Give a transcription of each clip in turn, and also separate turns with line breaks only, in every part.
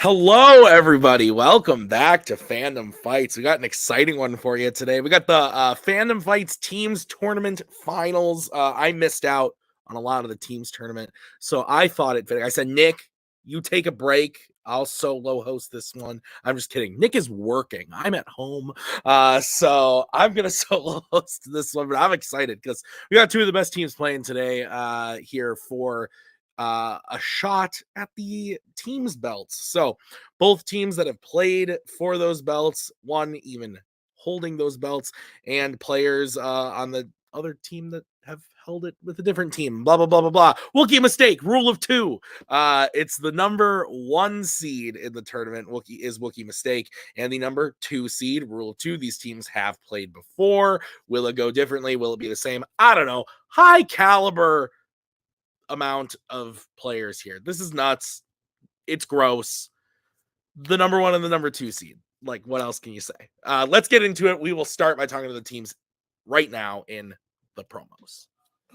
Hello, everybody. Welcome back to Fandom Fights. We got an exciting one for you today. We got the Fandom Fights Teams Tournament Finals. I missed out on a lot of the Teams Tournament, so I thought it fitting. I said, Nick, you take a break. I'll solo host this one. I'm just kidding. Nick is working. I'm at home, so I'm going to solo host this one, but I'm excited because we got two of the best teams playing today here for a shot at the team's belts. So both teams that have played for those belts, one even holding those belts, and players on the other team that have held it with a different team. Blah, blah, blah, blah, blah. Wookiee mistake. Rule of two. It's the number 1 seed in the tournament. Wookiee mistake. And the number 2 seed. Rule of two. These teams have played before. Will it go differently? Will it be the same? I don't know. High caliber amount of players here. This is nuts. It's gross. The number 1 and the number 2 seed. Like, what else can you say? Let's get into it. We will start by talking to the teams right now in the promos.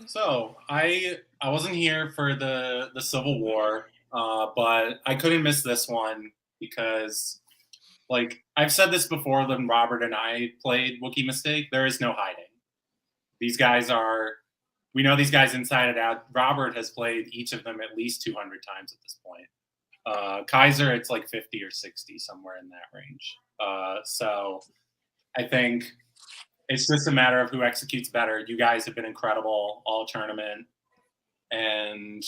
So I wasn't here for the Civil War, but I couldn't miss this one because, like, I've said this before when Robert and I played Wookiee Mistake, there is no hiding. These guys we know these guys inside and out. Robert has played each of them at least 200 times at this point. Kaiser, it's like 50 or 60, somewhere in that range. So I think it's just a matter of who executes better. You guys have been incredible all tournament. And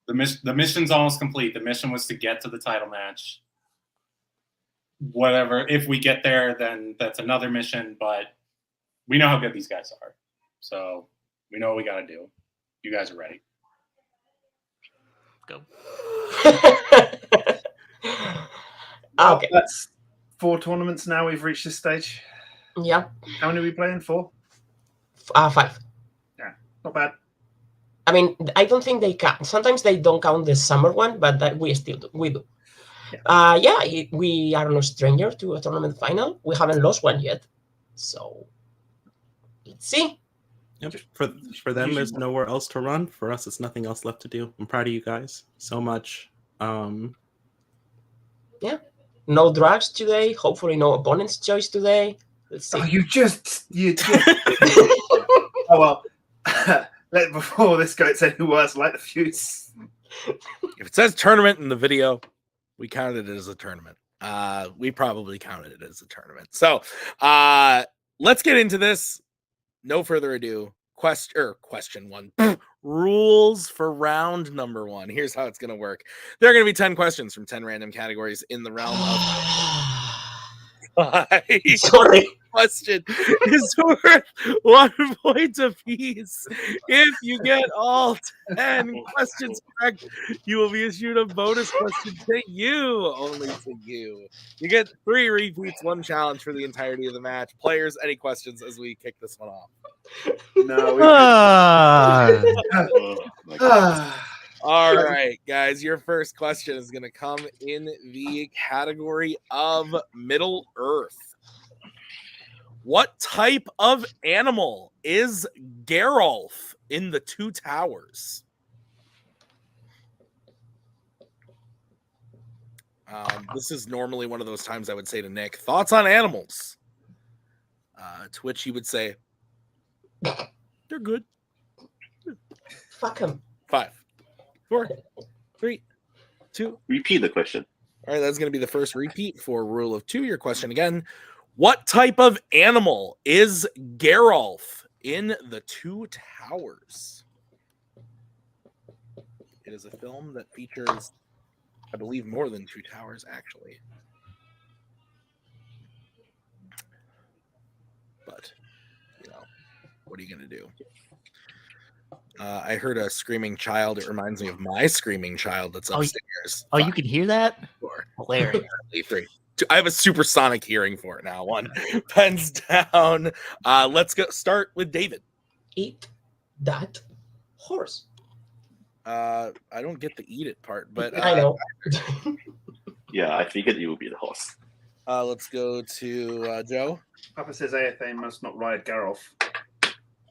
the mission's almost complete. The mission was to get to the title match. Whatever. If we get there, then that's another mission. But we know how good these guys are. So we know what we got to do. You guys are ready.
Go.
Okay. That's 4 tournaments now. We've reached this stage.
Yeah.
How many are we playing? 4?
5.
Yeah, not bad.
I mean, I don't think they count. Sometimes they don't count the summer one, but we still do. We do. Yeah. We are no stranger to a tournament final. We haven't lost one yet. So let's see.
Yep. For them, there's nowhere else to run. For us, it's nothing else left to do. I'm proud of you guys so much.
Yeah. No drugs today. Hopefully, no opponent's choice today. Let's see.
Oh, you just. Oh well. Before this gets any worse, light the fuse.
If it says tournament in the video, we counted it as a tournament. We probably counted it as a tournament. So let's get into this. No further ado. Question 1. Rules for round number 1. Here's how it's going to work. There are going to be 10 questions from 10 random categories in the realm of
Sorry.
question is worth 1 point apiece. If you get all 10 questions correct, you will be issued a bonus question to you, only to you. You get 3 repeats, 1 challenge for the entirety of the match. Players, any questions as we kick this one off?
No.
All right, guys, your first question is going to come in the category of Middle Earth. What type of animal is Geralf in the Two Towers? This is normally one of those times I would say to Nick, thoughts on animals? To which he would say, they're good.
Fuck him.
5, 4, 3, 2.
Repeat the question.
All right, that's going to be the first repeat for Rule of 2. Your question again. What type of animal is Geralf in the Two Towers? It is a film that features, I believe, more than 2 towers, actually. But, what are you going to do? I heard a screaming child. It reminds me of my screaming child that's upstairs.
Oh, you can hear that?
4.
Hilarious.
3. I have a supersonic hearing for it now. 1. Pens down. Let's go start with David.
Eat that horse.
I don't get the eat it part, but
I know.
Yeah, I figured you would be the horse.
Let's go to Joe.
Papa says AFA must not ride Geralf.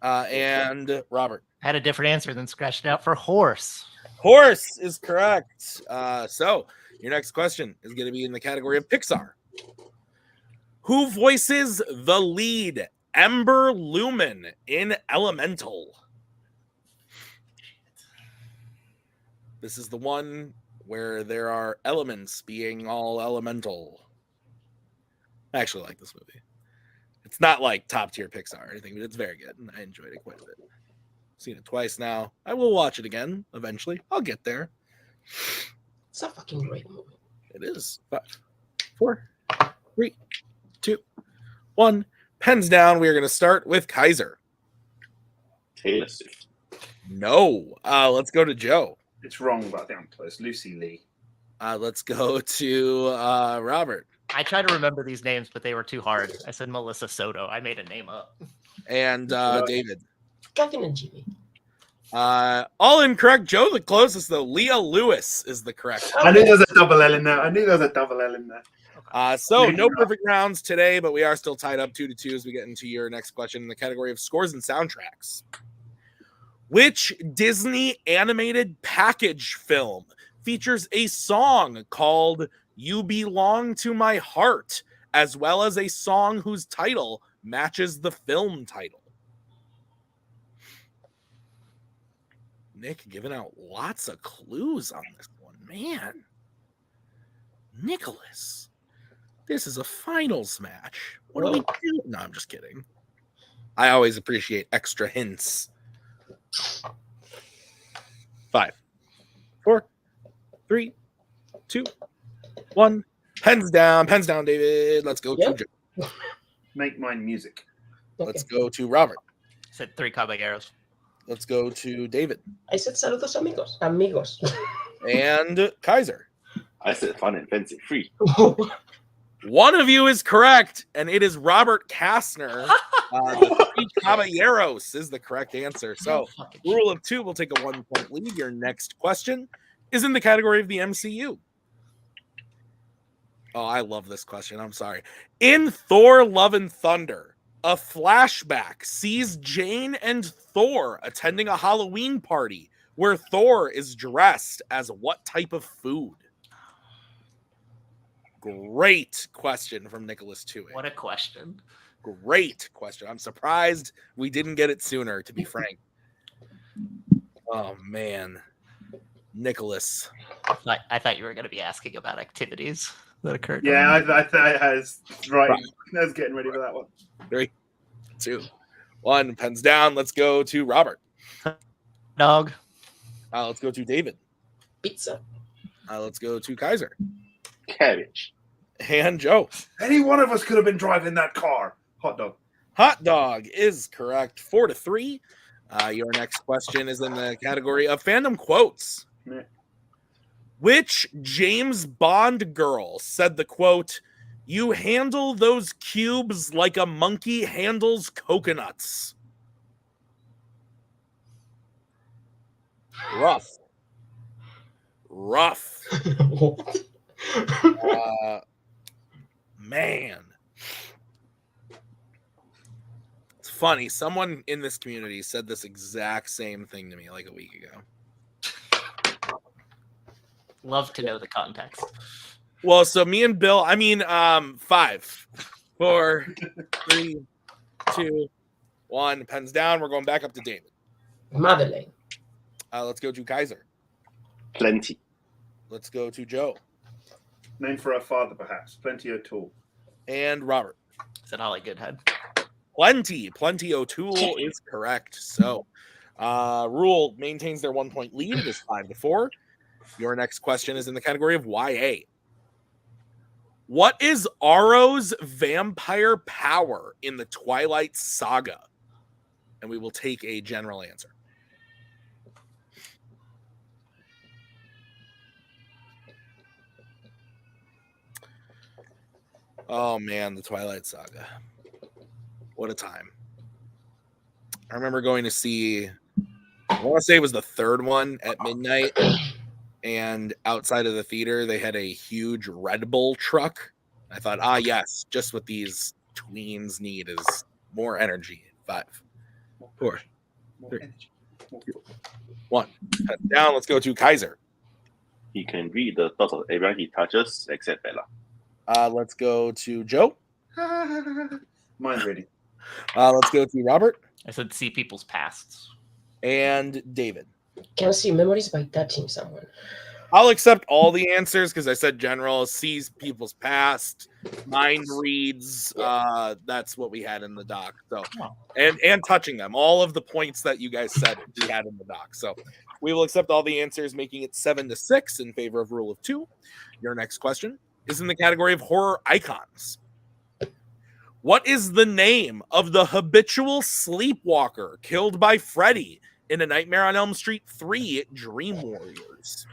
And Robert.
I had a different answer than scratched it out for horse.
Horse is correct. So Your next question is going to be in the category of Pixar. Who voices the lead Ember Lumen in Elemental? This is the one where there are elements being all elemental. I actually like this movie. It's not like top tier Pixar or anything, but it's very good, and I enjoyed it quite a bit. Seen it twice now. I will watch it again eventually. I'll get there.
It's a fucking great movie.
It is. 5, 4, 3, 2, 1. Pens down. We are going to start with Kaiser.
Taylor Swift.
No. Let's go to Joe.
It's wrong, but I think I'm close. Lucy Lee.
Let's go to Robert.
I tried to remember these names, but they were too hard. I said Melissa Soto. I made a name up.
And David.
Kevin and Jimmy.
All incorrect. Joe, the closest, though. Leah Lewis is the correct.
I knew there was a double L in there.
So no perfect rounds today, but we are still tied up 2-2 as we get into your next question in the category of scores and soundtracks. Which Disney animated package film features a song called You Belong to My Heart, as well as a song whose title matches the film title? Nick giving out lots of clues on this one. Man. Nicholas. This is a finals match. What do we do? No, I'm just kidding. I always appreciate extra hints. 5, 4, 3, 2, 1. Pens down, David. Let's go to Joe.
Make mine music.
Let's go to Robert.
I said 3 Caballeros.
Let's go to David.
I said saludos amigos.
And Kaiser.
I said fun and fancy free.
One of you is correct, and it is Robert Kastner. The 3 Caballeros is the correct answer. So, rule of 2 will take a 1-point lead. Your next question is in the category of the MCU. Oh, I love this question. I'm sorry. In Thor: Love and Thunder, a flashback sees Jane and Thor attending a Halloween party where Thor is dressed as what type of food? Great question from Nicholas Tui.
What a question.
Great question. I'm surprised we didn't get it sooner, to be frank. Oh, man. Nicholas.
I thought you were going to be asking about activities that occurred.
Yeah, I was right. I was getting ready for that one.
3, 2, 1. Pens down. Let's go to Robert.
Dog.
Let's go to David.
Pizza.
Let's go to Kaiser.
Cabbage.
And Joe.
Any one of us could have been driving that car. Hot dog.
Hot dog is correct. 4-3. Your next question is in the category of fandom quotes.
Yeah.
Which James Bond girl said the quote, "You handle those cubes like a monkey handles coconuts"? Rough. Man. It's funny. Someone in this community said this exact same thing to me like a week ago.
Love to know the context.
Well, so me and Bill, 5, 4, 3, 2, 1. Pens down. We're going back up to David.
Madeleine.
Let's go to Kaiser.
Plenty.
Let's go to Joe.
Name for her father, perhaps. Plenty O'Toole.
And Robert.
Is it Holly Goodhead?
Plenty O'Toole is correct. So, Rule maintains their 1-point lead. It is 5-4. Your next question is in the category of YA. What is Aro's vampire power in the Twilight Saga? And we will take a general answer. Oh, man, the Twilight Saga. What a time. I remember going to see, I want to say it was the third one at midnight, and outside of the theater, they had a huge Red Bull truck. I thought, yes, just what these tweens need is more energy. 5, 4, 3, 2, 1. Down, let's go to Kaiser.
He can read the thoughts of everyone he touches except Bella.
Let's go to Joe.
Mind reading.
Let's go to Robert
I said see people's pasts.
and David.
Can see memories by touching someone.
I'll accept all the answers because I said general, sees people's past, mind reads. That's what we had in the doc. So, and touching them. All of the points that you guys said we had in the doc. So we will accept all the answers, making it 7-6 in favor of rule of 2. Your next question is in the category of horror icons. What is the name of the habitual sleepwalker killed by Freddy in A Nightmare on Elm Street 3 Dream Warriors?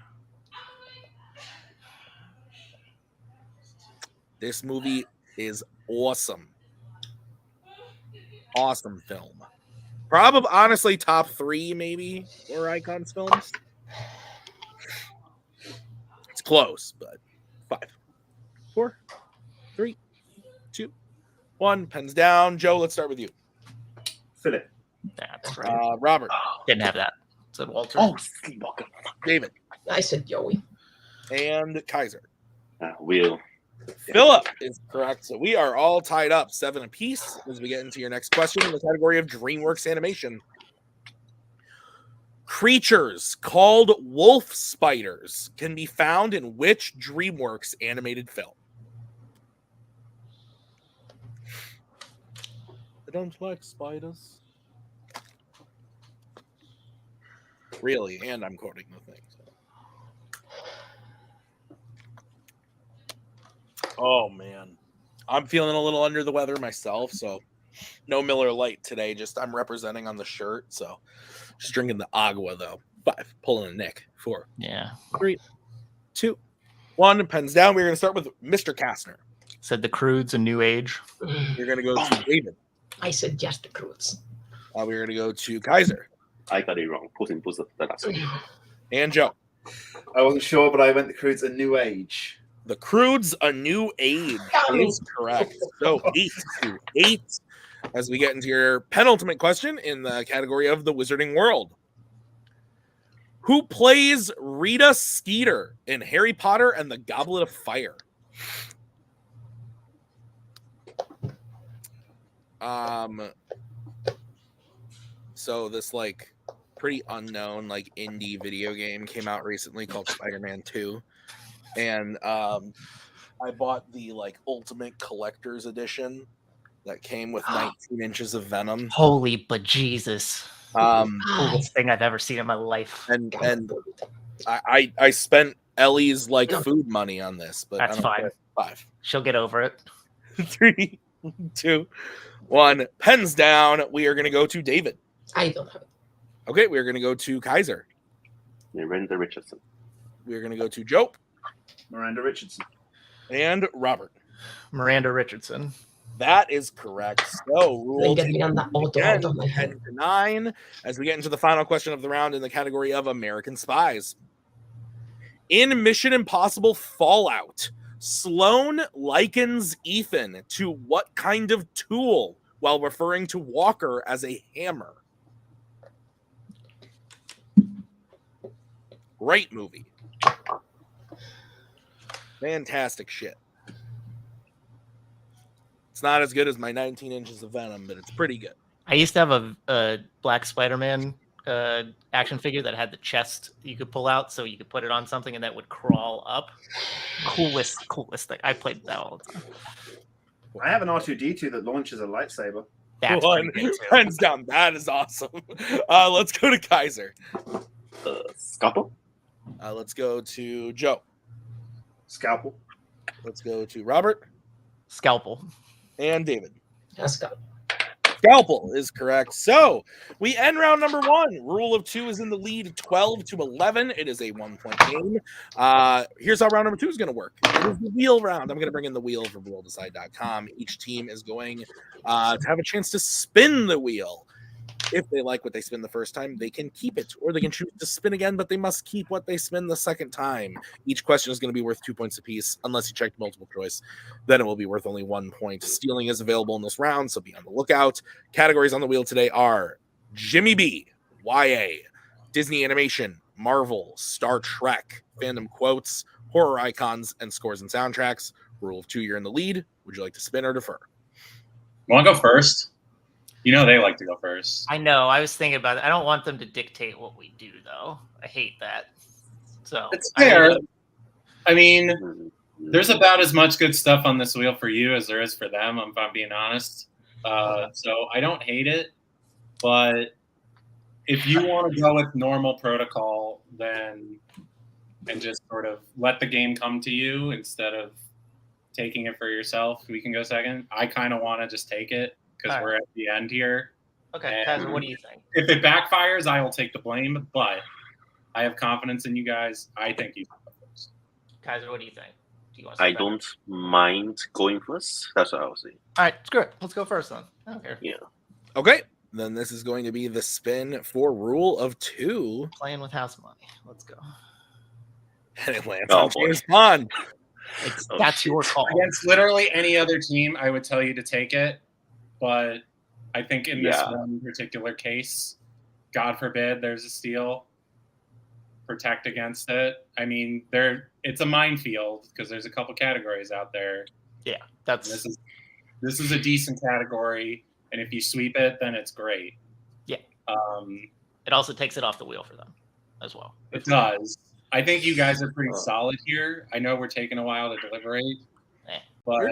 This movie is awesome. Awesome film. Probably, honestly, top 3 maybe horror icons films. It's close, but 5, 4, 3, 2, 1. Pens down. Joe, let's start with you.
Philip.
That's right.
Robert.
Didn't have that. Said Walter.
Oh, Sleepwalker.
David.
I said Joey.
And Kaiser.
Will.
Philip is correct. So we are all tied up 7 apiece as we get into your next question in the category of DreamWorks animation. Creatures called wolf spiders can be found in which DreamWorks animated film? I don't like spiders. Really, and I'm quoting the thing. So. Oh, man. I'm feeling a little under the weather myself, so no Miller Lite today. Just I'm representing on the shirt, so just drinking the agua, though. 5, pulling a Nick. 4,
Yeah.
3, 2, 1. Pens down. We're going to start with Mr. Kastner.
Said the Croods a new age.
We're going to go to David.
I said just the Croods.
We're going to go to Kaiser.
I got it wrong. Puss in Boots, the last one.
And Joe.
I wasn't sure, but I went the Croods a new age.
The Croods a new age is correct. So 8-8 as we get into your penultimate question in the category of the Wizarding World. Who plays Rita Skeeter in Harry Potter and the Goblet of Fire? So this like pretty unknown like indie video game came out recently called Spider-Man 2. And I bought the like ultimate collector's edition that came with 19 inches of Venom.
Holy bejesus. Coolest thing I've ever seen in my life.
And I spent Ellie's like food money on this, but
That's fine.
5.
She'll get over it.
3, 2, 1. Pens down. We are going to go to David.
I don't have it.
Okay, we are going to go to Kaiser.
Miranda Richardson.
We are going to go to Joe.
Miranda Richardson.
And Robert.
Miranda Richardson.
That is correct. So rule
Get Miranda Otto out of my head.
10-9 as we get into the final question of the round in the category of American Spies. In Mission Impossible Fallout, Sloan likens Ethan to what kind of tool while referring to Walker as a hammer? Great movie. Fantastic shit. It's not as good as my 19 inches of Venom, but it's pretty good.
I used to have a Black Spider-Man action figure that had the chest you could pull out so you could put it on something and that would crawl up. Coolest thing. I played that all the time.
I have an R2-D2 that launches a lightsaber.
That's
One.
pretty good too.
Hands down. That is awesome. Let's go to Kaiser.
Scalpel.
Let's go to Joe.
Scalpel.
Let's go to Robert
Scalpel.
and David.
Let's go.
Scalpel is correct. So we end round number 1. Rule of 2 is in the lead 12-11. It is a 1-point game. Here's how round number 2 is going to work. It is the wheel round. I'm going to bring in the wheel from WheelDecide.com. Each team is going to have a chance to spin the wheel. If they like what they spin the first time, they can keep it, or they can choose to spin again, but they must keep what they spin the second time. Each question is going to be worth 2 points apiece, unless you checked multiple choice. Then it will be worth only 1 point. Stealing is available in this round, so be on the lookout. Categories on the wheel today are Jimmy B, YA, Disney Animation, Marvel, Star Trek, fandom quotes, horror icons, and scores and soundtracks. Rule of 2, you're in the lead. Would you like to spin or defer?
Want to go first? You know they like to go first.
I know. I was thinking about it. I don't want them to dictate what we do, though. I hate that. So
It's fair. I mean, there's about as much good stuff on this wheel for you as there is for them, if I'm being honest. So I don't hate it, but if you want to go with normal protocol, then and just sort of let the game come to you instead of taking it for yourself, we can go second. I kind of want to just take it because we're at the end here.
Okay, Kaiser, what do you think?
If it backfires, I will take the blame, but I have confidence in you guys. I think you can go first.
Kaiser, what do you think? Do you want to
I don't mind going first. That's what I was saying.
All right, screw it. Let's go first then. I don't care.
Yeah.
Okay. Then this is going to be the spin for Rule of 2.
Playing with house money. Let's go.
And it lands on
boy.
James Bond.
That's your call.
Against literally any other team, I would tell you to take it. But I think in this one particular case, God forbid there's a steal, protect against it. I mean, it's a minefield because there's a couple categories out there.
Yeah,
this is a decent category, and if you sweep it, then it's great.
Yeah. It also takes it off the wheel for them as well.
It does. I think you guys are pretty solid here. I know we're taking a while to deliberate, but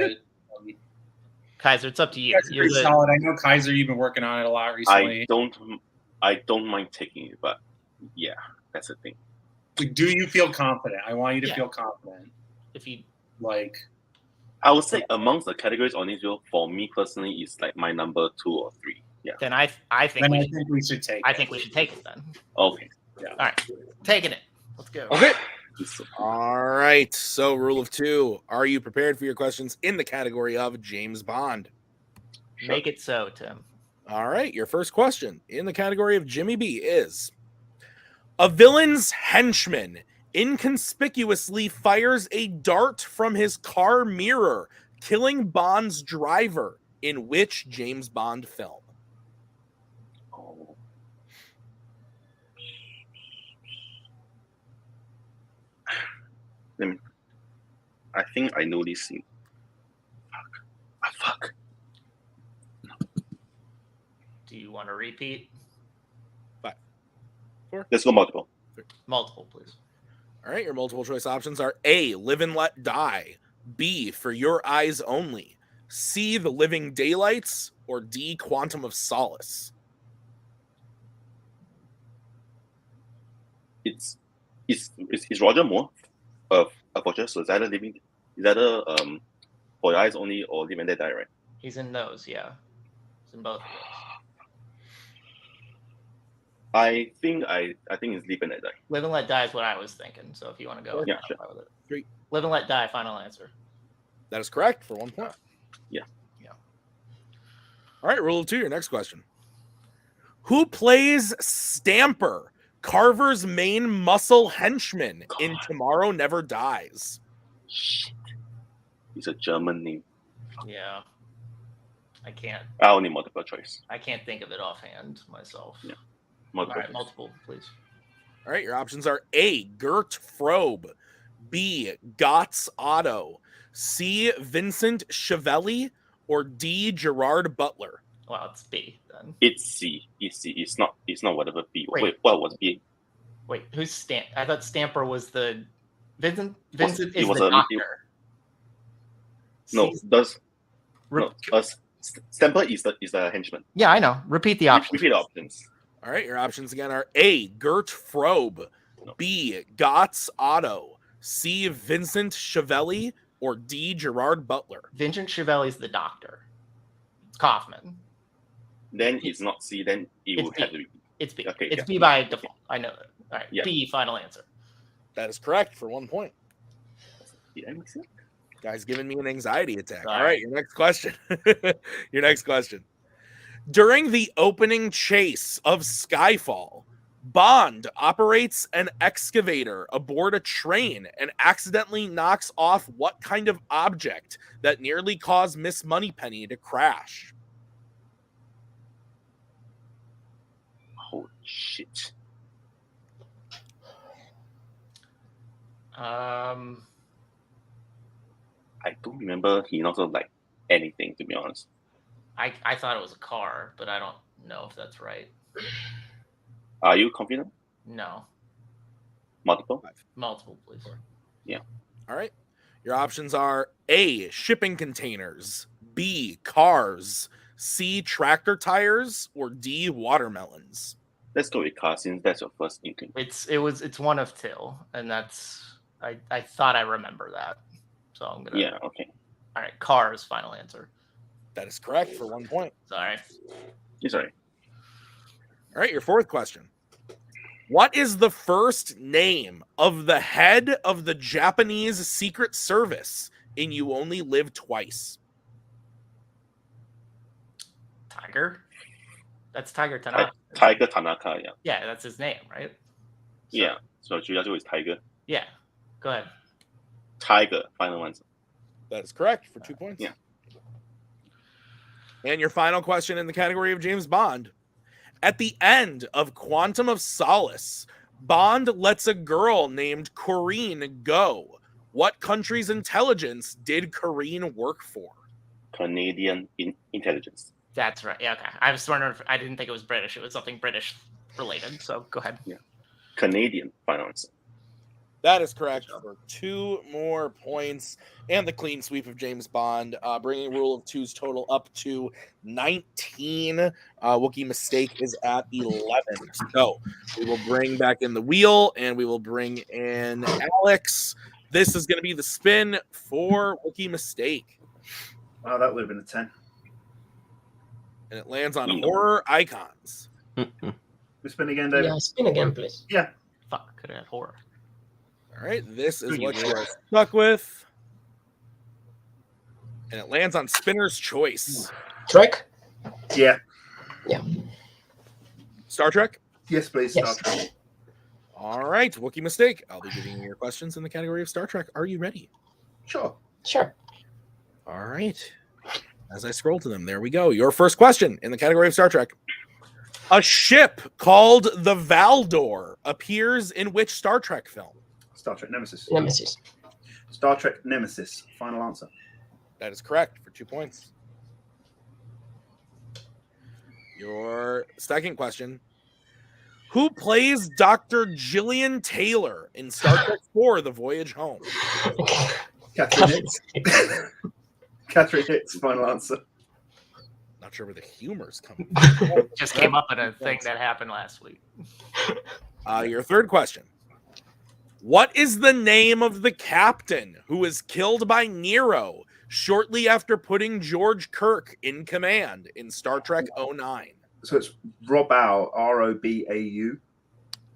Kaiser, it's up to you.
You guys are pretty solid. I know Kaiser, you've been working on it a lot recently.
I don't mind taking it, but yeah, that's the thing.
Do you feel confident? I want you to feel confident.
If you
like,
I would say amongst the categories on this wheel, for me personally, is like my number 2 or 3. Yeah.
Then I think
we should take.
I think we should take it then.
Okay.
Yeah.
All right, taking it. Let's go.
Okay. All right. So, Rule of 2. Are you prepared for your questions in the category of James Bond?
Make it so, Tim.
All right. Your first question in the category of Jimmy B is: a villain's henchman inconspicuously fires a dart from his car mirror, killing Bond's driver in which James Bond film?
I think I know this scene. Fuck.
Do you want to repeat?
5, 4.
Let's go multiple.
3.
Multiple, please.
All right. Your multiple choice options are A, Live and Let Die, B, For Your Eyes Only, C, The Living Daylights, or D, Quantum of Solace.
It's Roger Moore of Fortress. So is that a For Your Eyes Only or Live and Let Die, right?
He's in those, yeah. He's in both of those.
I think it's Live and Let Die.
Live and Let Die is what I was thinking. So if you want to go with that,
sure.
I'll go with it.
3.
Live and Let Die, final answer.
That is correct for 1 point.
Yeah.
All right, Rule of 2, your next question. Who plays Stamper, Carver's main muscle henchman in Tomorrow Never Dies?
Shit. It's a German name.
Yeah. I can't
Only multiple choice.
I can't think of it offhand myself.
Yeah.
All right, multiple, please.
All right, your options are A, Gert Frobe, B, Gotts Otto, C, Vincent Chiavelli, or D, Gerard Butler.
Well, it's B then.
It's C. It's not whatever B.
Wait.
Wait, what was B?
Wait, who's Stamp? I thought Stamper was the Vincent
It
is
was
the
a-
doctor.
No, Stamper is the henchman.
Yeah, I know. Repeat the options.
Repeat the options.
All right, your options again are A, Gert Frobe, B, Gotts Otto, C, Vincent Chiavelli, or D, Gerard Butler.
Vincent Chiavelli's the doctor. It's Kaufman.
Then it's not C. Then it
It's
would
B.
have to be.
It's B.
Okay,
It's
yeah.
B by default. I know that. All right.
Yeah.
B, final answer.
That is correct for 1 point.
Did I mix it?
Guy's giving me an anxiety attack. All
Sorry.
right, your next question. Your next question. During the opening chase of Skyfall, Bond operates an excavator aboard a train and accidentally knocks off what kind of object that nearly caused Miss Moneypenny to crash?
Holy shit. I don't remember he not like anything, to be honest.
I thought it was a car, but I don't know if that's right.
Are you confident?
No.
Multiple?
Multiple, please.
Yeah.
All right. Your options are A, shipping containers, B, cars, C, tractor tires, or D, watermelons.
Let's go with car since that's your first inkling.
It's one of two, and that's I thought I remember that. So I'm gonna
Okay.
All right, cars, final answer.
That is correct for 1 point.
Sorry.
It's all right.
All right, your fourth question. What is the first name of the head of the Japanese Secret Service in You Only Live Twice?
Tiger? That's Tiger Tanaka.
Tiger Tanaka, yeah.
Yeah, that's his name, right? So,
Yeah. So Juyazu is Tiger.
Yeah. Go ahead.
Tiger, final answer.
That is correct for 2 points.
Yeah.
And your final question in the category of James Bond. At the end of Quantum of Solace, Bond lets a girl named Corrine go. What country's intelligence did Corrine work for?
Canadian intelligence.
That's right. Yeah, okay. I was wondering if I didn't think it was British. It was something British related. So go ahead.
Yeah. Canadian, final answer.
That is correct for 2 more points and the clean sweep of James Bond, bringing Rule of Two's total up to 19. Wookiee Mistake is at 11. So we will bring back in the wheel and we will bring in Alex. This is going to be the spin for Wookiee Mistake.
Oh, that would have been a 10.
And it lands on horror icons.
We spin again, David?
Yeah, spin again, please.
Yeah.
Fuck, could have had horror.
All right, this is what you are stuck with. And it lands on Spinner's Choice.
Trek?
Yeah.
Yeah.
Star Trek?
Yes, please.
Yes.
Star Trek.
All right, Wookiee Mistake. I'll be giving you your questions in the category of Star Trek. Are you ready?
Sure.
Sure.
All right. As I scroll to them, there we go. Your first question in the category of Star Trek. A ship called the Valdor appears in which Star Trek film?
Star Trek Nemesis.
Nemesis.
Star Trek Nemesis. Final answer.
That is correct for 2 points. Your second question. Who plays Dr. Gillian Taylor in Star Trek IV, The Voyage Home?
Catherine Hicks. Catherine Hicks. Final answer.
Not sure where the humor's coming from.
Just came up in a thing that happened last week.
Your third question. What is the name of the captain who was killed by Nero shortly after putting George Kirk in command in Star Trek 09?
So it's Robau, Robau.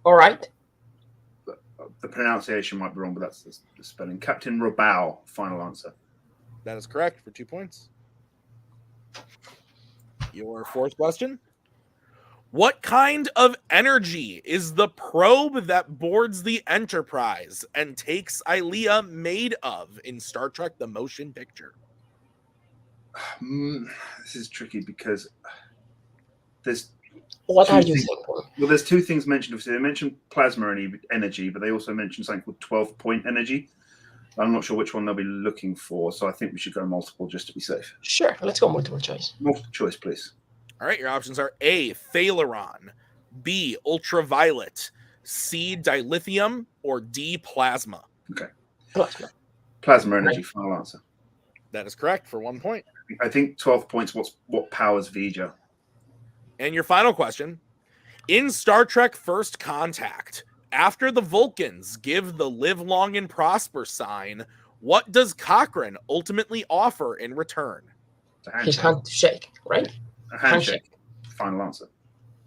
All right.
The pronunciation might be wrong, but that's the spelling. Captain Robau. Final answer.
That is correct for 2 points. Your fourth question. What kind of energy is the probe that boards the Enterprise and takes Ilea made of in Star Trek The Motion Picture?
This is tricky because there's
What are you
things,
thinking?
well, there's two things mentioned. Obviously, they mentioned plasma energy, but they also mentioned something called 12-point energy. I'm not sure which one they'll be looking for, so I think we should go multiple just to be safe.
Sure, let's go multiple choice.
Multiple choice, please.
All right, your options are A, Phaleron, B, ultraviolet, C, dilithium, or D, plasma.
Okay.
Plasma.
Plasma energy, final answer.
That is correct for 1 point.
I think 12 points, what powers Vija?
And your final question. In Star Trek First Contact, after the Vulcans give the live long and prosper sign, what does Cochrane ultimately offer in return?
His hand to shake, right?
A handshake. Final answer.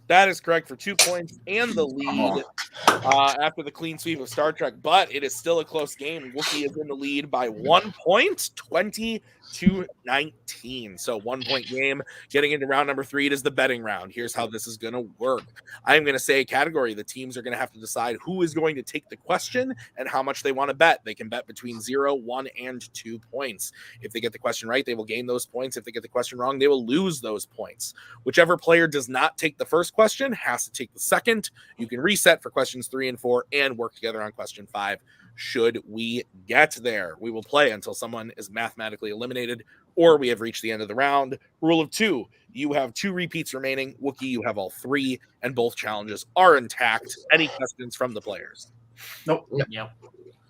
That is correct for 2 points and the lead after the clean sweep of Star Trek, but it is still a close game. Wookiee is in the lead by 1 point, 20-19. So 1 point game. Getting into round number 3, it is the betting round. Here's how this is going to work. I am going to say a category. The teams are going to have to decide who is going to take the question and how much they want to bet. They can bet between 0, 1, and 2 points. If they get the question right, they will gain those points. If they get the question wrong, they will lose those points. Whichever player does not take the first first question has to take the second. You can reset for questions 3 and 4 and work together on question 5 should we get there. We will play until someone is mathematically eliminated or we have reached the end of the round. Rule of 2, you have 2 repeats remaining. Wookiee, you have all 3, and both challenges are intact. Any questions from the players?
Nope.
Yep.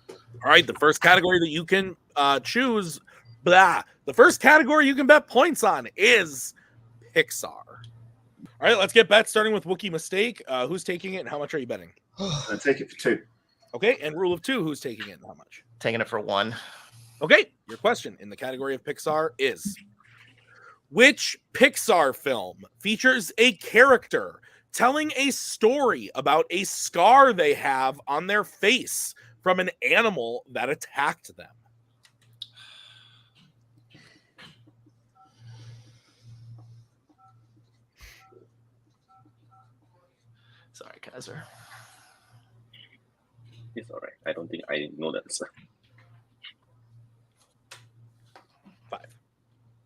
All right, the first category that you can choose, the first category you can bet points on is Pixar. All right, let's get bets starting with Wookiee Mistake. Who's taking it and how much are you betting?
I'll take it for 2.
Okay, and rule of 2, who's taking it and how much?
Taking it for 1.
Okay, your question in the category of Pixar is, which Pixar film features a character telling a story about a scar they have on their face from an animal that attacked them?
Sorry, Kaiser.
It's all right. I don't think I know that answer.
5,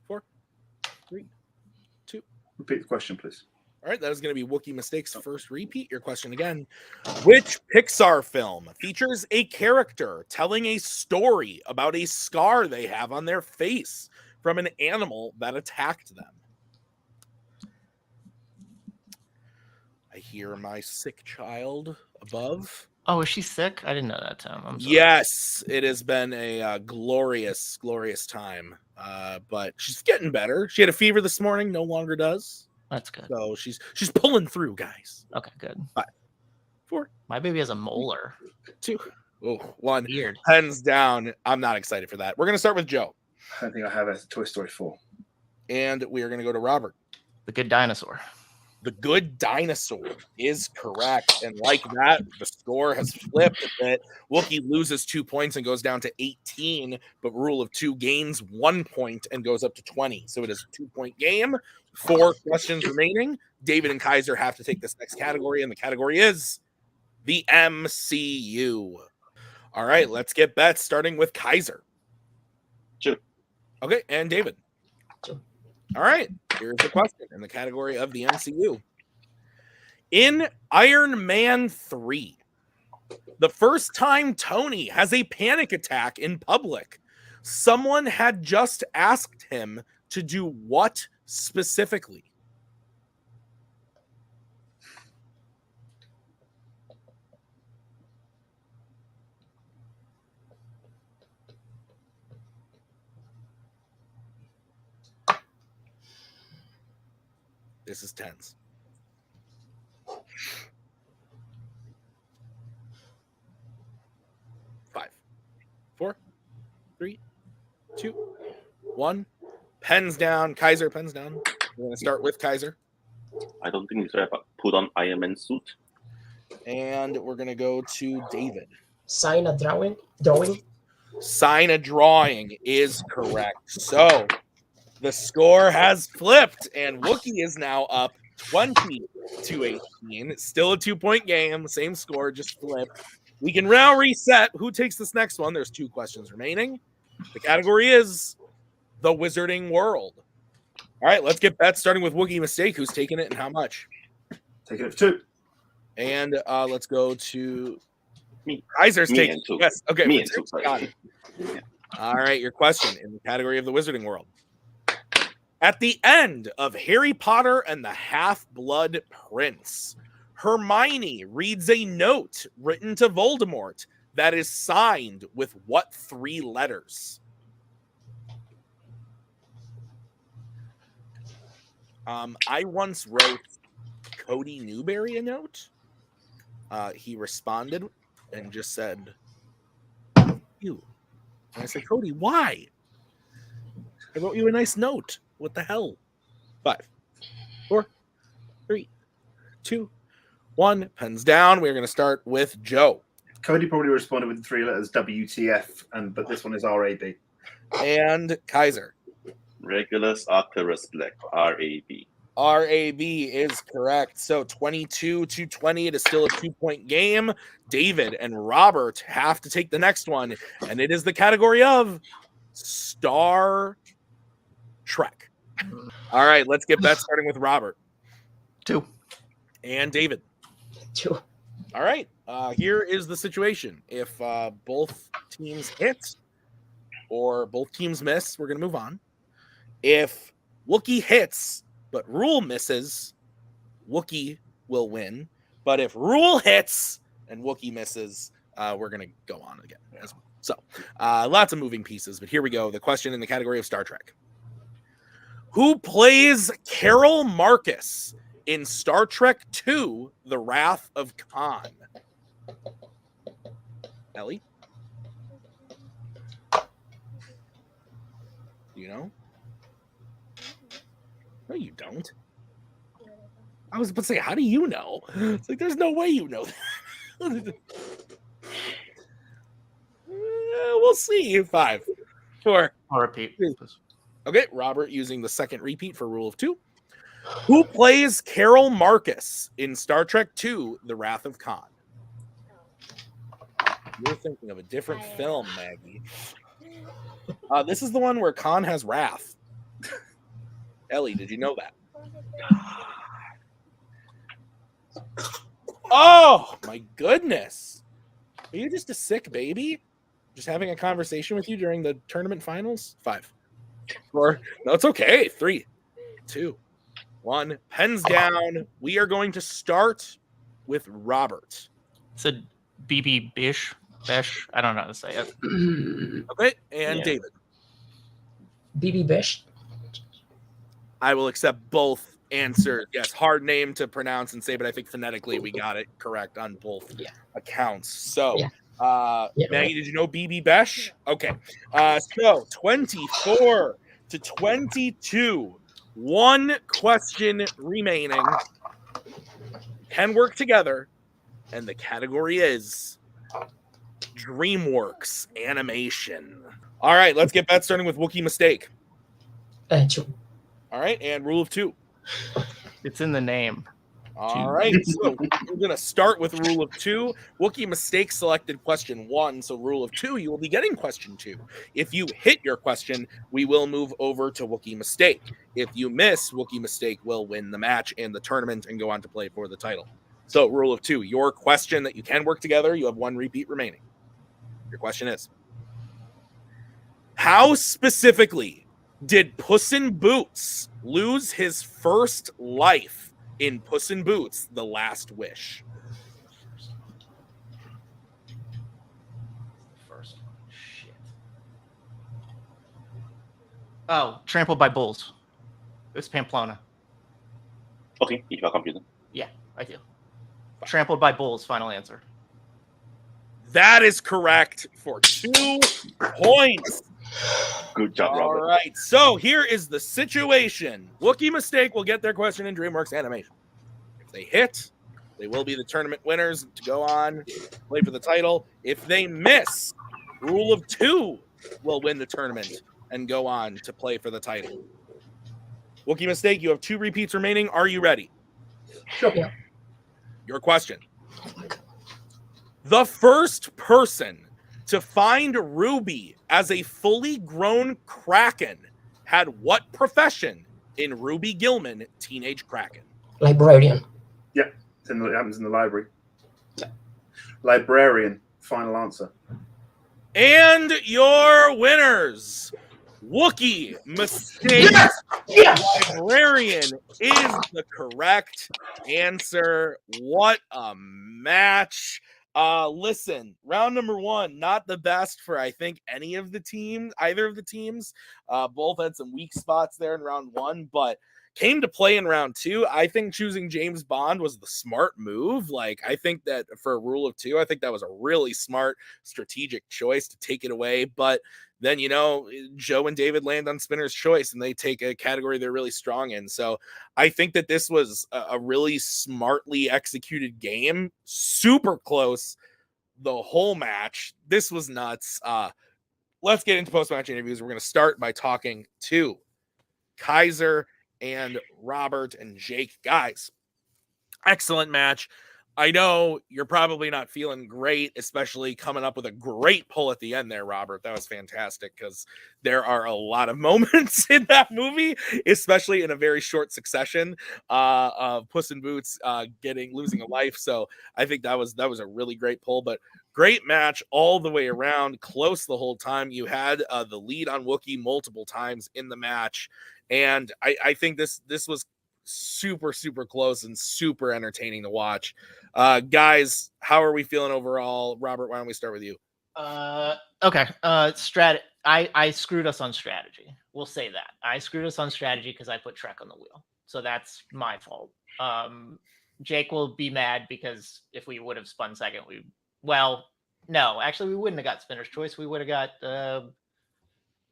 4, 3, 2.
Repeat the question, please.
All right, that is going to be Wookiee Mistake's first repeat. Your question again. Which Pixar film features a character telling a story about a scar they have on their face from an animal that attacked them? I hear my sick child above.
Oh, is she sick? I didn't know that, Tom. I'm sorry.
Yes, it has been a glorious, glorious time. But she's getting better. She had a fever this morning, no longer does.
That's good.
So she's pulling through, guys.
Okay, good.
5, 4,
My baby has a molar.
2, 1.
Weird.
Pens down. I'm not excited for that. We're going to start with Joe.
I don't think I have a Toy Story 4.
And we are going to go to Robert.
The Good Dinosaur.
The Good Dinosaur is correct. And like that, the score has flipped a bit. Wookiee loses 2 points and goes down to 18, but rule of 2 gains 1 point and goes up to 20. So it is a 2-point game. 4 questions remaining. David and Kaiser have to take this next category, and the category is the MCU. All right, let's get bets, starting with Kaiser.
Sure.
Okay, and David.
Sure.
All right, here's the question in the category of the MCU. In Iron Man 3, the first time Tony has a panic attack in public, someone had just asked him to do what specifically? This is tense. 5, 4, 3, 2, 1. Pens down. Kaiser, pens down. We're going to start with Kaiser.
I don't think Mr. Ever put on Iron Man suit.
And we're going to go to David.
Sign a drawing.
Sign a drawing is correct. So the score has flipped, and Wookiee is now up 20 to 18. It's still a 2-point game. Same score, just flipped. We can now reset. Who takes this next one? There's 2 questions remaining. The category is the Wizarding World. All right, let's get bets, starting with Wookiee Mistake. Who's taking it and how much?
Taking it for 2.
And let's go to
Me.
Kaiser's
Me
taking
and 2.
Yes, okay.
Me and 2, sorry.
Got it. All right, your question in the category of the Wizarding World. At the end of Harry Potter and the Half-Blood Prince, Hermione reads a note written to Voldemort that is signed with what 3 letters? I once wrote Cody Newberry a note. He responded and just said, "You." And I said, "Cody, why? I wrote you a nice note. What the hell?" 5, 4, 3, 2, 1. Pens down. We're going to start with Joe.
Cody probably responded with the 3 letters WTF, but this one is RAB.
And Kaiser.
Regulus Arcturus Black, RAB.
RAB is correct. So 22 to 20. It is still a 2-point game. David and Robert have to take the next one, and it is the category of Star Trek. All right, let's get bets, starting with Robert.
2.
And David.
2.
All right. Here is the situation. If both teams hit or both teams miss, we're going to move on. If Wookiee hits but Rule misses, Wookiee will win. But if Rule hits and Wookiee misses, we're going to go on again as well. So lots of moving pieces. But here we go. The question in the category of Star Trek. Who plays Carol Marcus in Star Trek II, The Wrath of Khan? Ellie? Do you know? No, you don't. I was about to say, how do you know? It's like, there's no way you know that. We'll see. 5, 4.
I'll repeat.
Okay, Robert using the second repeat for rule of 2. Who plays Carol Marcus in Star Trek II, The Wrath of Khan? You're thinking of a different film, Maggie. This is the one where Khan has wrath. Ellie, did you know that? Oh, my goodness. Are you just a sick baby? Just having a conversation with you during the tournament finals? 5, 4. No, it's okay. 3, 2, 1. Pens down. We are going to start with Robert.
It's a BB Bish. Besh. I don't know how to say it.
Okay, and
Yeah.
David.
BB Bish.
I will accept both answers. Yes, hard name to pronounce and say, but I think phonetically we got it correct on both accounts. So, Maggie, did you know BB Besh? Okay. So 24 to 22. One question remaining. Can work together, and the category is DreamWorks animation. All right, let's get that starting with Wookiee Mistake.
2.
All right, and rule of 2.
It's in the name.
All right, so we're going to start with rule of 2. Wookiee Mistake selected question 1, so rule of 2, you will be getting question 2. If you hit your question, we will move over to Wookiee Mistake. If you miss, Wookiee Mistake will win the match and the tournament and go on to play for the title. So rule of 2, your question that you can work together, you have 1 repeat remaining. Your question is, how specifically did Puss in Boots lose his first life in Puss in Boots, The Last Wish?
First one. Shit. Oh, Trampled by Bulls. It's Pamplona.
Okay, if you're confused.
Yeah, I do. Trampled by Bulls, final answer.
That is correct for 2 points.
Good job, Robert.
All right, so here is the situation. Wookiee Mistake will get their question in DreamWorks Animation. If they hit, they will be the tournament winners to go on, play for the title. If they miss, rule of 2 will win the tournament and go on to play for the title. Wookiee Mistake, you have 2 repeats remaining. Are you ready?
Sure. Yeah.
Your question. The first person to find Ruby as a fully grown Kraken had what profession in Ruby Gillman, Teenage Kraken?
Librarian.
Yeah, it happens in the library. Yeah. Librarian, final answer.
And your winners, Wookiee Mistake. Librarian is the correct answer. What a match. Listen, round number 1, not the best for, I think, either of the teams. Both had some weak spots there in round 1, but came to play in round 2. I think choosing James Bond was the smart move. Like, I think that for a rule of 2, I think that was a really smart strategic choice to take it away. But then, Joe and David land on Spinner's Choice and they take a category they're really strong in. So I think that this was a really smartly executed game. Super close the whole match. This was nuts. Let's get into post-match interviews. We're going to start by talking to Kaiser and Robert and Jake. Guys, excellent match. I know you're probably not feeling great, especially coming up with a great pull at the end there, Robert. That was fantastic because there are a lot of moments in that movie, especially in a very short succession of Puss in Boots losing a life. So I think that was a really great pull, but great match all the way around, close the whole time. You had the lead on Wookiee multiple times in the match, and I think this was super close and super entertaining to watch. Guys, how are we feeling overall? Robert, why don't we start with you?
Okay. I screwed us on strategy. We'll say that. I screwed us on strategy because I put Trek on the wheel. So that's my fault. Jake will be mad because if we would have spun second, we wouldn't have got Spinner's Choice. We would have got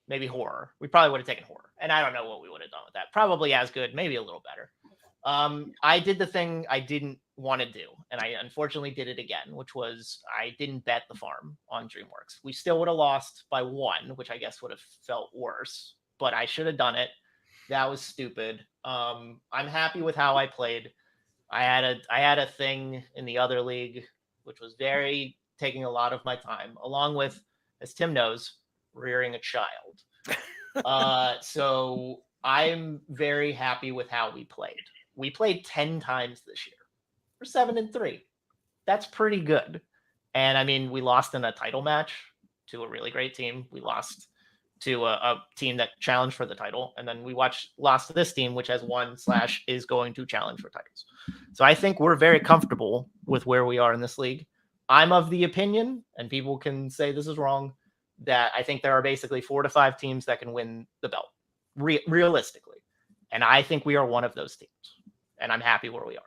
maybe horror. We probably would have taken horror. And I don't know what we would have done with that. Probably as good, maybe a little better. I did the thing I didn't want to do, and I unfortunately did it again, which was I didn't bet the farm on DreamWorks. We still would have lost by 1, which I guess would have felt worse, but I should have done it. That was stupid. I'm happy with how I played. I had a thing in the other league, which was taking a lot of my time, along with, as Tim knows, rearing a child. So I'm very happy with how we played. We played 10 times this year. We're 7-3. That's pretty good. And I mean, we lost in a title match to a really great team. We lost to a team that challenged for the title. And then we lost to this team, which has won / is going to challenge for titles. So I think we're very comfortable with where we are in this league. I'm of the opinion, and people can say this is wrong, that I think there are basically 4 to 5 teams that can win the belt realistically. And I think we are one of those teams. And I'm happy where we are.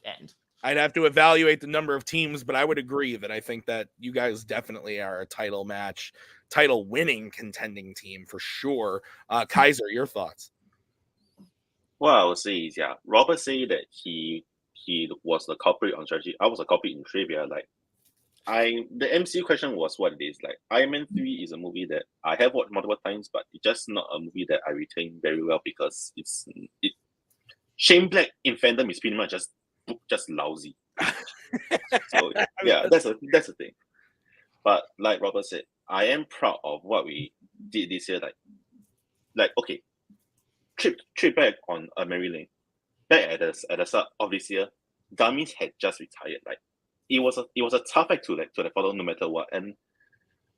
And
I'd have to evaluate the number of teams, but I would agree that I think that you guys definitely are a title winning contending team for sure. Kaiser, your thoughts?
What I would say is, Robert said that he was the culprit on strategy. I was a culprit in trivia. The MC question was what it is. Iron Man 3 is a movie that I have watched multiple times, but it's just not a movie that I retain very well because Shane Black in Fandom is pretty much just lousy. So that's the thing. But like Robert said, I am proud of what we did this year. Okay, trip back on Mary Lane. Back at the start of this year, Dummies had just retired. It was a tough act to follow no matter what. And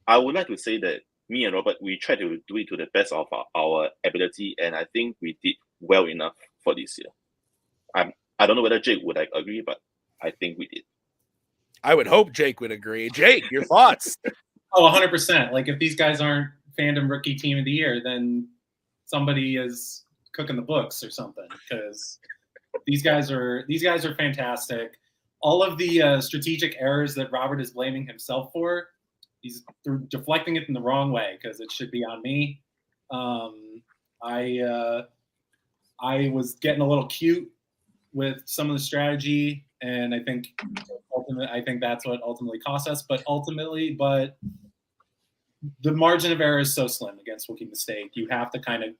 I would like to say that me and Robert, we tried to do it to the best of our ability, and I think we did well enough for this year. I don't know whether Jake would agree, but I think we did.
I would hope Jake would agree. Jake, your thoughts?
100%. If these guys aren't Fandom Rookie Team of the Year, then somebody is cooking the books or something, because these guys are fantastic. All of the strategic errors that Robert is blaming himself for, he's deflecting it in the wrong way because it should be on me. I was getting a little cute with some of the strategy, and I think that's what ultimately cost us. But the margin of error is so slim against Wookiee Mistake. You have to kind of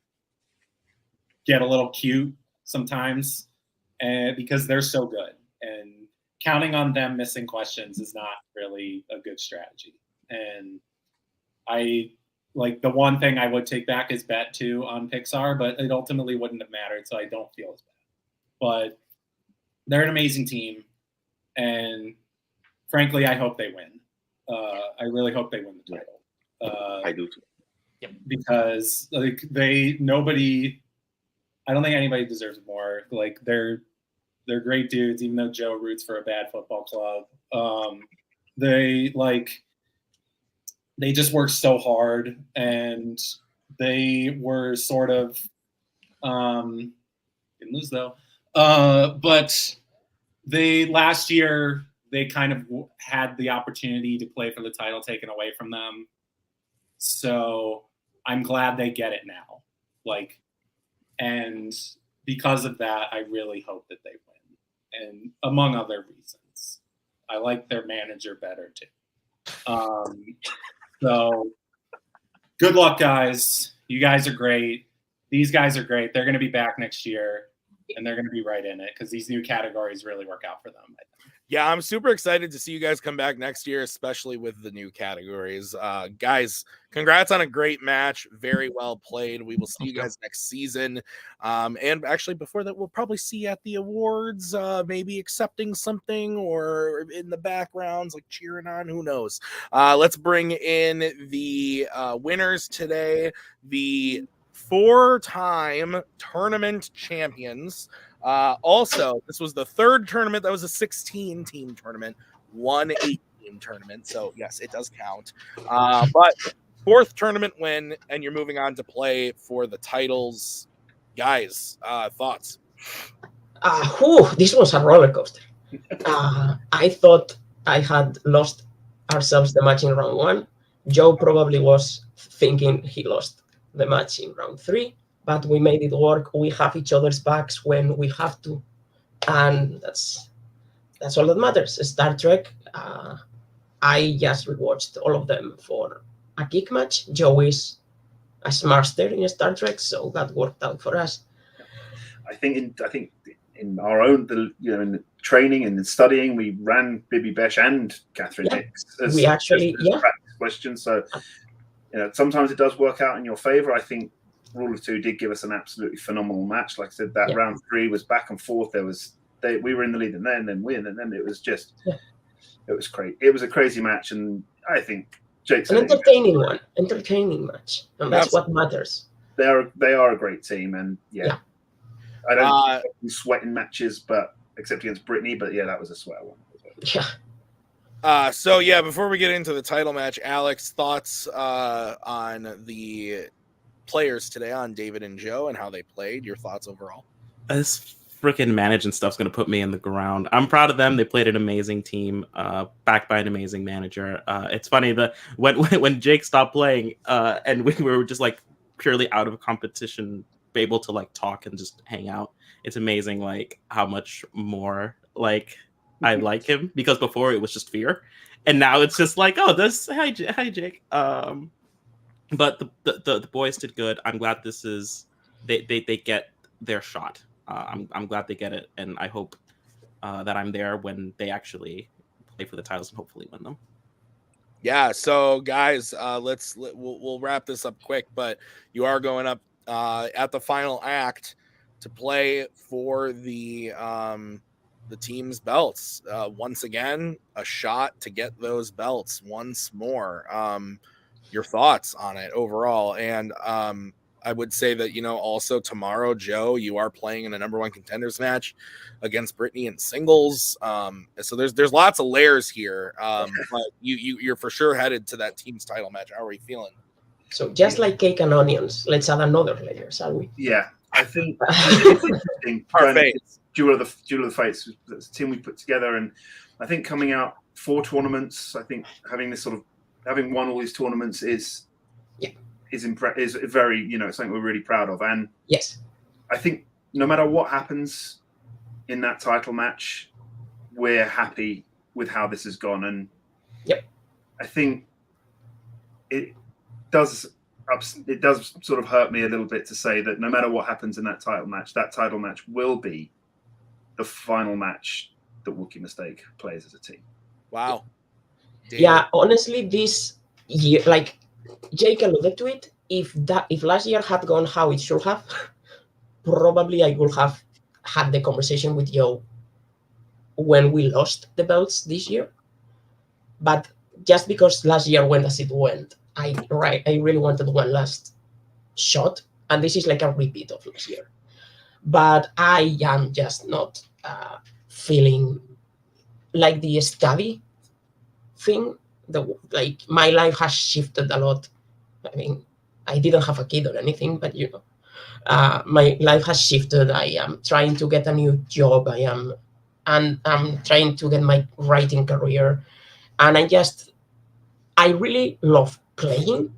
get a little cute sometimes, and because they're so good, and counting on them missing questions is not really a good strategy. And the one thing I would take back is bet 2 on Pixar, but it ultimately wouldn't have mattered, so I don't feel as bad. But they're an amazing team, and frankly, I hope they win. I really hope they win the title.
I do too.
Yep.
Because I don't think anybody deserves more. They're great dudes, even though Joe roots for a bad football club. They just worked so hard, and they were sort of didn't lose though. But last year they kind of had the opportunity to play for the title taken away from them. So I'm glad they get it now. And because of that, I really hope that they win. And among other reasons, I like their manager better too. So good luck, guys. You guys are great. These guys are great. They're going to be back next year. and they're going to be right in it because these new categories really work out for them. I think.
Yeah, I'm super excited to see you guys come back next year, especially with the new categories. Guys, congrats on a great match. Very well played. We will see you guys next season. And actually, before that, we'll probably see you at the awards, maybe accepting something or in the backgrounds, like cheering on. Who knows? Let's bring in the winners today, the 4-time tournament champions. Also, this was the third tournament that was a 16-team tournament, one 8-team tournament. So, yes, it does count. But fourth tournament win, and you're moving on to play for the titles. Guys, thoughts?
This was a roller coaster. I thought I had lost ourselves the match in round 1. Joe probably was thinking he lost the match in round 3. But we made it work. We have each other's backs when we have to, and that's all that matters. Star Trek. I just rewatched all of them for a kick match. Joe is a smarster in Star Trek, so that worked out for us.
I think in our own, in the training and in studying, we ran Bibi Besh and Catherine Hicks as practice questions. So sometimes it does work out in your favor. I think Rule of 2 did give us an absolutely phenomenal match. Like I said, that round 3 was back and forth. We were in the lead and then win, and then it was just it was great. It was a crazy match, and I think Jake's
an entertaining match, and that's what matters.
They are a great team, and I don't sweat in matches, but except against Brittany. But that was a sweat one.
Yeah.
Before we get into the title match, Alex, thoughts on the players today, on David and Joe and how they played? Your thoughts overall?
This freaking managing stuff's going to put me in the ground. I'm proud of them. They played an amazing team, backed by an amazing manager. It's funny that when Jake stopped playing, and we were just like purely out of competition, able to like talk and just hang out. It's amazing like how much more like I like him, because before it was just fear, and now it's just like, oh, hi Jake. But the boys did good. I'm glad this is they get their shot. I'm glad they get it, and I hope that I'm there when they actually play for the titles and hopefully win them.
Yeah. So guys, we'll wrap this up quick. But you are going up at the final act to play for the team's belts. Once again, a shot to get those belts once more. Your thoughts on it overall. And I would say that, also tomorrow, Joe, you are playing in a number 1 contenders match against Brittany in singles. So there's lots of layers here. But you're for sure headed to that team's title match. How are you feeling?
So just like cake and onions, let's add another layer, shall we?
Yeah, I think Duel of the Fates, the team we put together, and I think coming out 4 tournaments, I think having won all these tournaments is very, something we're really proud of. And
yes,
I think no matter what happens in that title match, we're happy with how this has gone. And I think it does sort of hurt me a little bit to say that no matter what happens in that title match will be the final match that Wookiee Mistake plays as a team.
Wow.
Yeah, honestly, this year, like Jake alluded to it, if last year had gone how it should have, probably I would have had the conversation with Joe when we lost the belts this year. But just because last year went as it went, I really wanted one last shot, and this is like a repeat of last year. But I am just not feeling like the study thing. My life has shifted a lot. I mean, I didn't have a kid or anything, but my life has shifted. I am trying to get a new job. I'm trying to get my writing career, and I really love playing,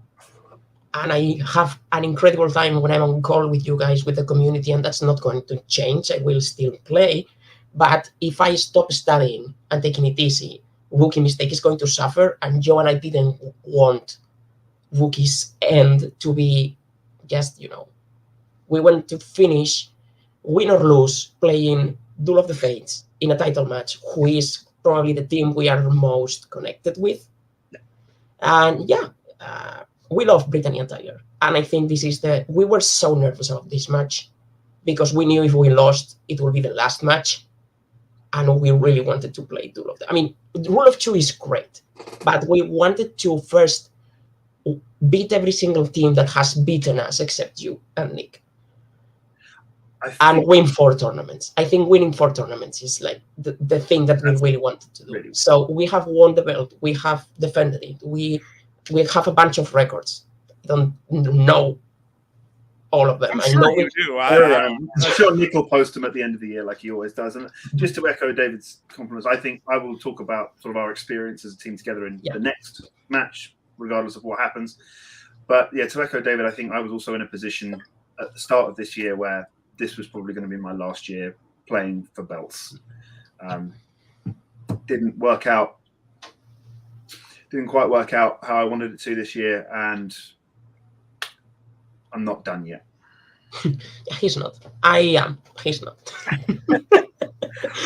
and I have an incredible time when I'm on call with you guys, with the community, and that's not going to change. I will still play, but if I stop studying and taking it easy, Wookiee Mistake is going to suffer, and Joe and I didn't want Wookiee's end to be just, we want to finish win or lose, playing Duel of the Fates in a title match, who is probably the team we are most connected with. And we love Brittany and Tiger. And I think we were so nervous about this match because we knew if we lost, it would be the last match. And we really wanted to play Duel of the... I mean, the Rule of 2 is great, but we wanted to first beat every single team that has beaten us except you and Nick. And win 4 tournaments. I think winning 4 tournaments is like the thing that we really wanted to do. Really. So we have won the belt. We have defended it. We have a bunch of records. I don't know all of them.
I'm sure you do.
I'm sure Nick will post them at the end of the year like he always does. And just to echo David's compliments, I think I will talk about sort of our experience as a team together in the next match, regardless of what happens. But yeah, to echo David, I think I was also in a position at the start of this year where this was probably going to be my last year playing for belts. Didn't work out. Didn't quite work out how I wanted it to this year, and I'm not done yet.
He's not. I am. He's not.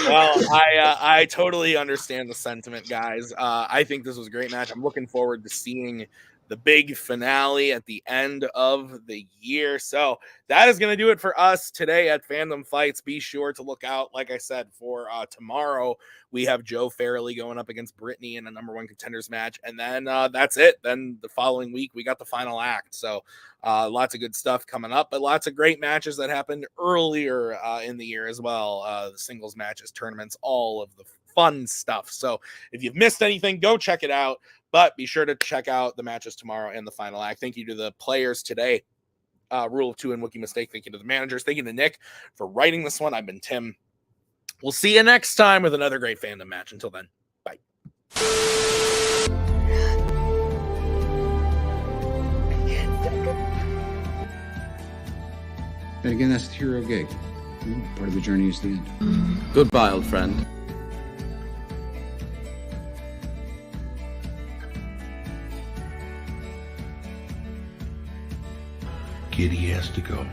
Well, I totally understand the sentiment, guys. I think this was a great match. I'm looking forward to seeing the big finale at the end of the year. So that is going to do it for us today at Fandom Fights. Be sure to look out, like I said, for tomorrow. We have Joe Farrelly going up against Brittany in a number 1 contenders match. And then that's it. Then the following week, we got the final act. So lots of good stuff coming up, but lots of great matches that happened earlier in the year as well. The singles matches, tournaments, all of the fun stuff. So if you've missed anything, go check it out. But be sure to check out the matches tomorrow and the final act. Thank you to the players today. Rule of 2 and Wookiee Mistake. Thank you to the managers. Thank you to Nick for writing this one. I've been Tim. We'll see you next time with another great fandom match. Until then, bye.
And again, that's the hero gig. Part of the journey is the end.
Goodbye, old friend.
Kitty has to go.